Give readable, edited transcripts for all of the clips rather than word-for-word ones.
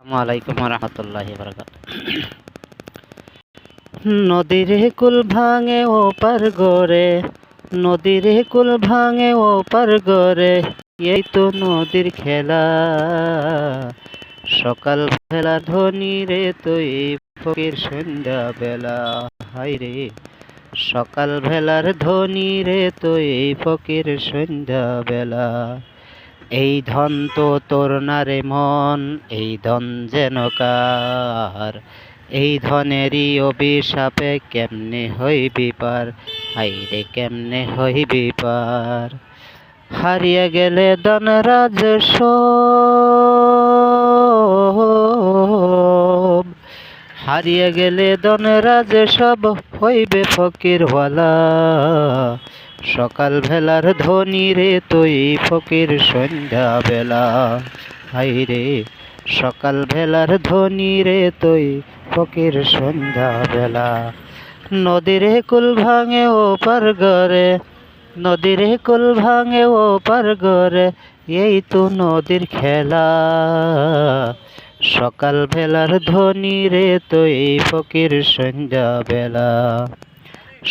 আলাইকুম রহমতুল্লাহি বারাকাতুহু। নদীর কুল ভাঙে ও পার গরে, নদীর কুল ভাঙে ও পার গরে, এই তো নদীর খেলা। সকাল বেলা ধনী রে তুই ফকির সন্ধ্যা বেলা, হাই রে সকাল বেলার ধনী রে তুই ফকির সন্ধ্যা বেলা। এই ধন তো তোর না রে মন, এই ধন যেন কার, এই ধনেরই অভিশাপে কেমনে হইবি পার, হাইরে কেমনে হইবি পার। হারিয়ে গেলে ধন রাজ সব, হারিয়ে গেলে ধন রাজ সব, হইবে ফকিরওয়ালা। সকাল বেলার ধনী রে তুই ফকির সন্ধ্যা বেলা, হাই রে সকাল বেলার ধনী রে তুই ফকির সন্ধ্যা বেলা। নদীর কুল ভাঙে ও পার গরে, নদীর কুল ভাঙে ও পার গরে, এই তো নদীর খেলা। সকাল বেলার ধনী রে তুই ফকির সন্ধ্যা বেলা।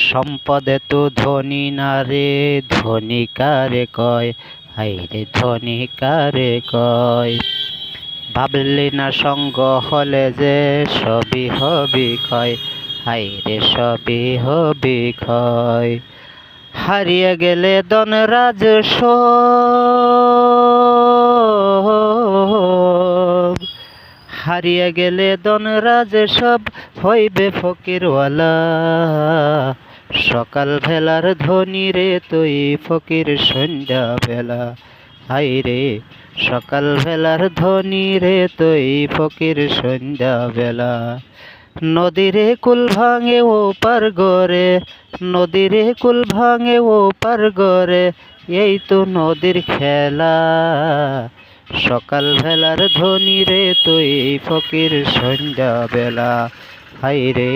সম্পদে তো ধনী না রে, ধনী কারে কয়, হাইরে ধনী কারে কয়। ভাবলি না সঙ্গ হলে যে সবই হবি ক্ষয়, হাইরে সবই হবি ক্ষয়। হারিয়ে গেলে ধন রাজ সব, হারিয়ে গেলে ধন রাজ সব, হইবে ফকিরওয়ালা। সকাল বেলার ধনী রে তুই ফকির সন্ধ্যা বেলা, হাই রে সকাল বেলার ধনী রে তুই ফকির সন্ধ্যা বেলা। নদীর কুল ভাঙে ও পার গরে, নদীর কুল ভাঙে ও পার গরে, এই তো নদীর খেলা। সকাল বেলার ধনী রে তুই ফকির সন্ধ্যা বেলা, হাই রে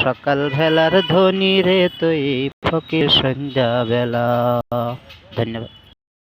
সকাল বেলার ধনী রে তুই ফকির সন্ধ্যা বেলা। ধন্যবাদ।